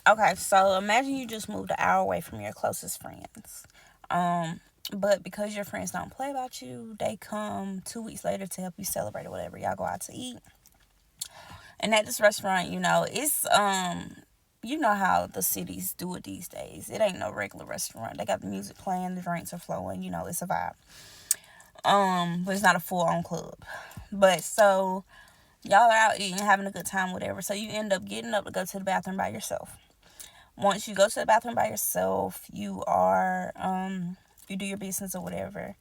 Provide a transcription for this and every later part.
Okay, so imagine you just moved an hour away from your closest friends. But because your friends don't play about you, they come 2 weeks later to help you celebrate or whatever. Y'all go out to eat. And at this restaurant, it's you know how the cities do it these days. It ain't no regular restaurant. They got the music playing, the drinks are flowing, it's a vibe. But it's not a full on club. But so y'all are out eating, having a good time, whatever. So you end up getting up to go to the bathroom by yourself. Once you go to the bathroom by yourself, you do your business or whatever.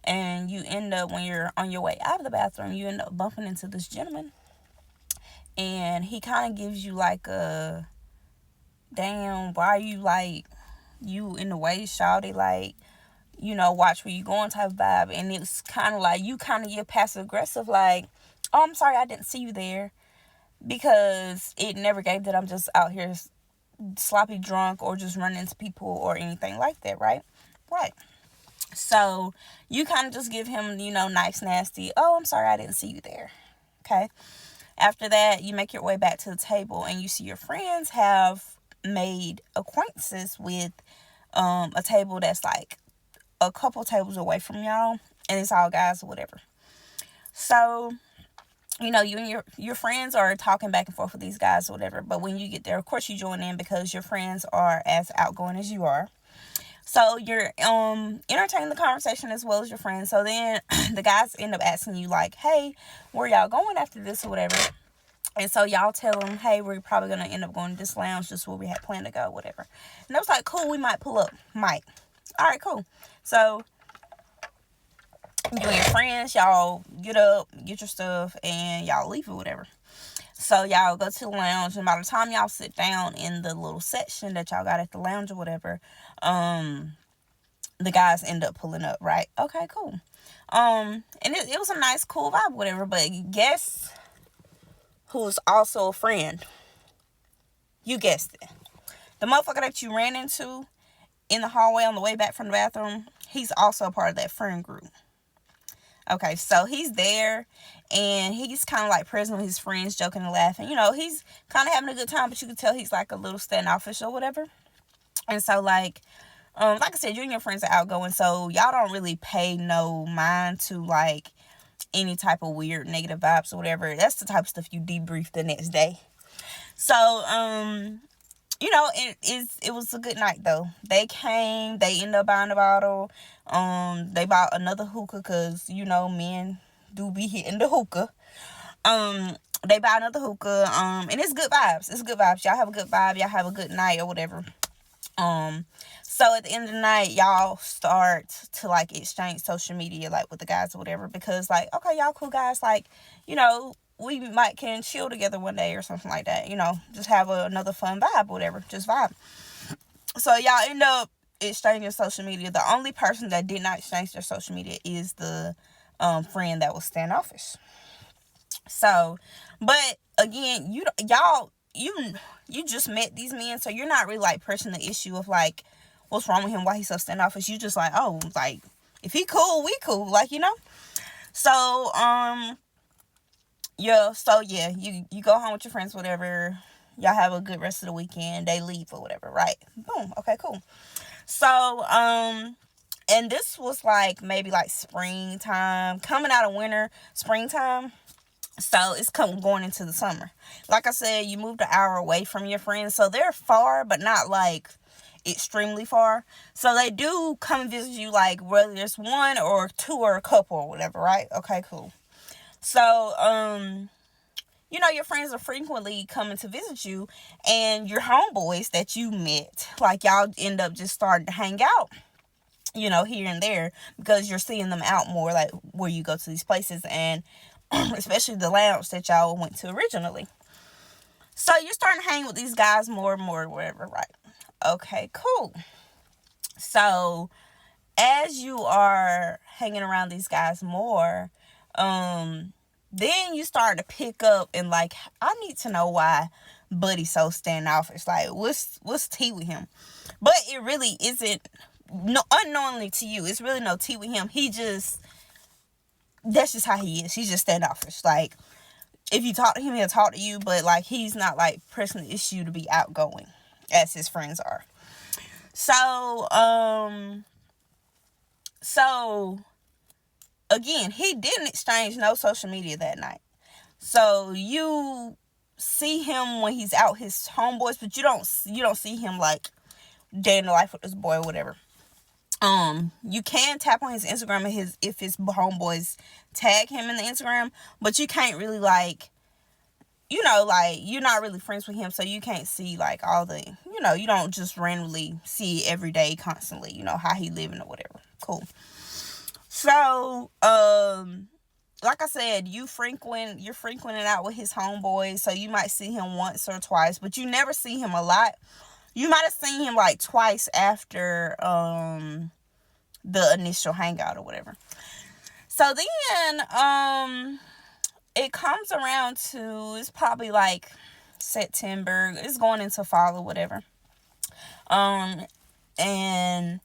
And you end up, when you're on your way out of the bathroom, you end up bumping into this gentleman. And he kind of gives you like a, damn, why are you like, you in the way, shawty, like, watch where you going type of vibe. And it's kind of like, you kind of get passive aggressive, like, oh, I'm sorry, I didn't see you there. Because it never gave that I'm just out here sloppy drunk or just running into people or anything like that, right? Right. So you kind of just give him, nice, nasty, oh, I'm sorry, I didn't see you there. Okay. After that, you make your way back to the table and you see your friends have made acquaintances with a table that's like a couple tables away from y'all, and it's all guys or whatever. So, you and your friends are talking back and forth with these guys or whatever. But when you get there, of course, you join in because your friends are as outgoing as you are. So you're entertaining the conversation as well as your friends. So then the guys end up asking you like, hey, where y'all going after this or whatever. And so y'all tell them, hey, we're probably going to end up going to this lounge, just where we had planned to go, whatever. And I was like, cool, we might pull up. Might. All right, cool. So you and your friends, y'all get up, get your stuff, and y'all leave or whatever. So y'all go to the lounge, and by the time y'all sit down in the little section that y'all got at the lounge or whatever, the guys end up pulling up, right? Okay, cool. And it was a nice, cool vibe, whatever. But guess who's also a friend? You guessed it. The motherfucker that you ran into in the hallway on the way back from the bathroom, he's also a part of that friend group. Okay, so he's there, and he's kind of like present with his friends, joking and laughing. He's kind of having a good time, but you can tell he's like a little standoffish or whatever. And so, like I said, you and your friends are outgoing, so y'all don't really pay no mind to like any type of weird negative vibes or whatever. That's the type of stuff you debrief the next day. So, it was a good night though. They came, they ended up buying a bottle. They bought another hookah because men do be hitting the hookah. They buy another hookah. And it's good vibes. It's good vibes. Y'all have a good vibe. Y'all have a good night or whatever. So at the end of the night, y'all start to like exchange social media like with the guys or whatever, because like, okay, y'all cool guys, like, we might can chill together one day or something like that, just have another fun vibe or whatever, just vibe. So y'all end up exchanging social media. The only person that did not exchange their social media is the friend that was standoffish. So, but again, you just met these men, so you're not really like pressing the issue of like what's wrong with him, why he's so standoffish. You just like, oh, like if he cool, we cool, like, So you go home with your friends, whatever. Y'all have a good rest of the weekend. They leave or whatever, right? Boom. Okay, cool. So and this was like maybe like springtime, coming out of winter, springtime. So it's going into the summer. Like I said, you moved an hour away from your friends, so they're far, but not like extremely far. So they do come and visit you, like whether it's one or two or a couple or whatever, right? Okay, cool. So your friends are frequently coming to visit you, and your homeboys that you met, like y'all end up just starting to hang out, here and there, because you're seeing them out more, like where you go to these places, and especially the lounge that y'all went to originally. So you're starting to hang with these guys more and more, whatever, right? Okay, cool. So as you are hanging around these guys more, then you start to pick up and like, I need to know why Buddy's so standoffish. Like, what's tea with him? But it really isn't, no, unknowingly to you, it's really no tea with him. That's just how he is. He's just standoffish. Like, if you talk to him, he'll talk to you, but like, he's not like pressing the issue to be outgoing. as his friends are. So again, he didn't exchange no social media that night. So you see him when he's out his homeboys, but you don't see him like day in the life with this boy or whatever. You can tap on his Instagram if his homeboys tag him in the Instagram, but you can't really like, like you're not really friends with him, so you can't see like all the, you don't just randomly see every day constantly, how he living or whatever. Cool. So, like I said, you're frequenting out with his homeboys, so you might see him once or twice, but you never see him a lot. You might have seen him like twice after the initial hangout or whatever. So then it comes around to, it's probably like September. It's going into fall or whatever. And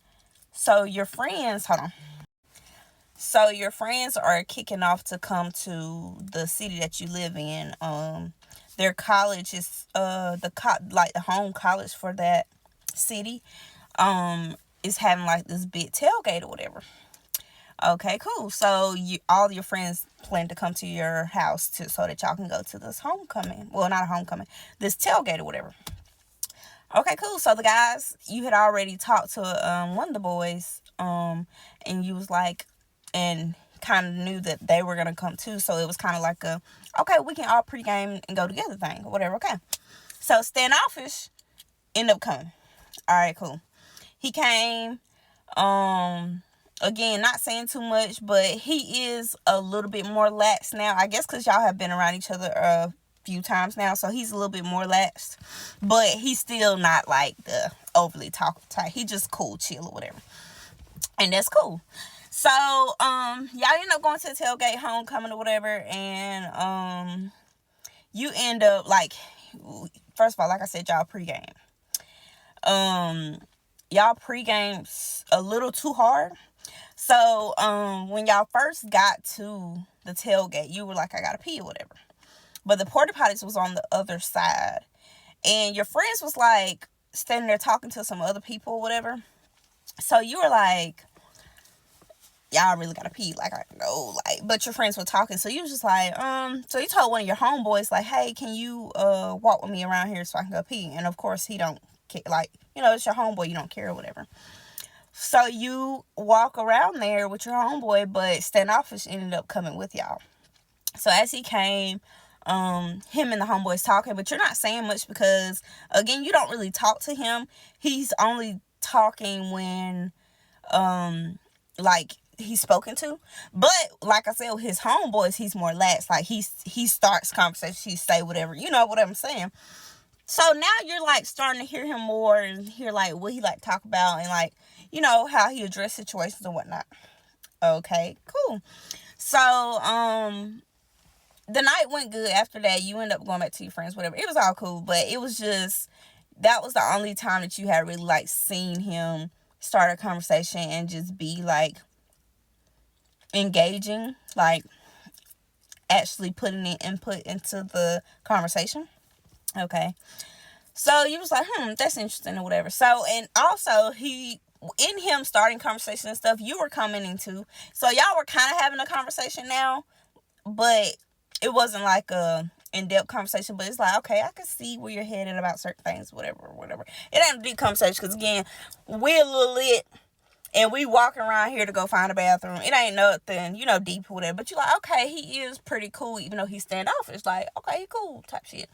so your friends, hold on. So your friends are kicking off to come to the city that you live in. Their college is the home college for that city is having like this big tailgate or whatever. Okay, cool. So all your friends plan to come to your house so that y'all can go to this homecoming. Well, not a homecoming, this tailgate or whatever. Okay, cool. So the guys, you had already talked to one of the boys, and you was like, and kind of knew that they were gonna come too. So it was kind of like okay, we can all pregame and go together thing or whatever. Okay. So Standoffish ended up coming. All right, cool. He came. Again, not saying too much, but he is a little bit more lax now. I guess because y'all have been around each other a few times now, so he's a little bit more lax. But he's still not like the overly talkative type. He just cool, chill, or whatever. And that's cool. So, y'all end up going to the tailgate homecoming or whatever, and you end up like, first of all, like I said, y'all pregame. Y'all pregame's a little too hard. So, when y'all first got to the tailgate, you were like, I gotta pee or whatever. But the porta potties was on the other side. And your friends was like standing there talking to some other people or whatever. So you were like, y'all really gotta pee. Like, I know, like, but your friends were talking. So you was just like, so you told one of your homeboys, like, hey, can you walk with me around here so I can go pee? And of course he don't care, like, it's your homeboy, you don't care or whatever. So you walk around there with your homeboy, but Standoffish ended up coming with y'all. So as he came, him and the homeboys talking, but you're not saying much because, again, you don't really talk to him. He's only talking when, like, he's spoken to. But, like I said, with his homeboys, he's more lax. Like, he starts conversation, he say whatever, you know what I'm saying? So now you're, like, starting to hear him more and hear, like, what he, like, talk about and, like, how he address situations and whatnot. Okay, cool. So, the night went good. After that, you end up going back to your friends, whatever. It was all cool, but it was just, that was the only time that you had really, like, seen him start a conversation and just be, like, engaging, like, actually putting in input into the conversation. Okay. So you was like, that's interesting or whatever. So, and also in him starting conversation and stuff, you were commenting too. So y'all were kind of having a conversation now, but it wasn't like a in-depth conversation, but it's like, okay, I can see where you're headed about certain things, whatever. It ain't a deep conversation because, again, we're a little lit and we walking around here to go find a bathroom. It ain't nothing, deep or whatever. But you're like, okay, he is pretty cool, even though he's standoffish. Like, okay, he cool type shit.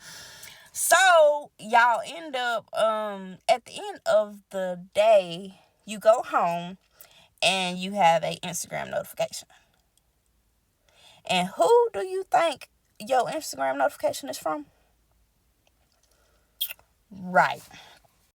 So y'all end up, at the end of the day, you go home and you have a Instagram notification. And who do you think your Instagram notification is from? Right.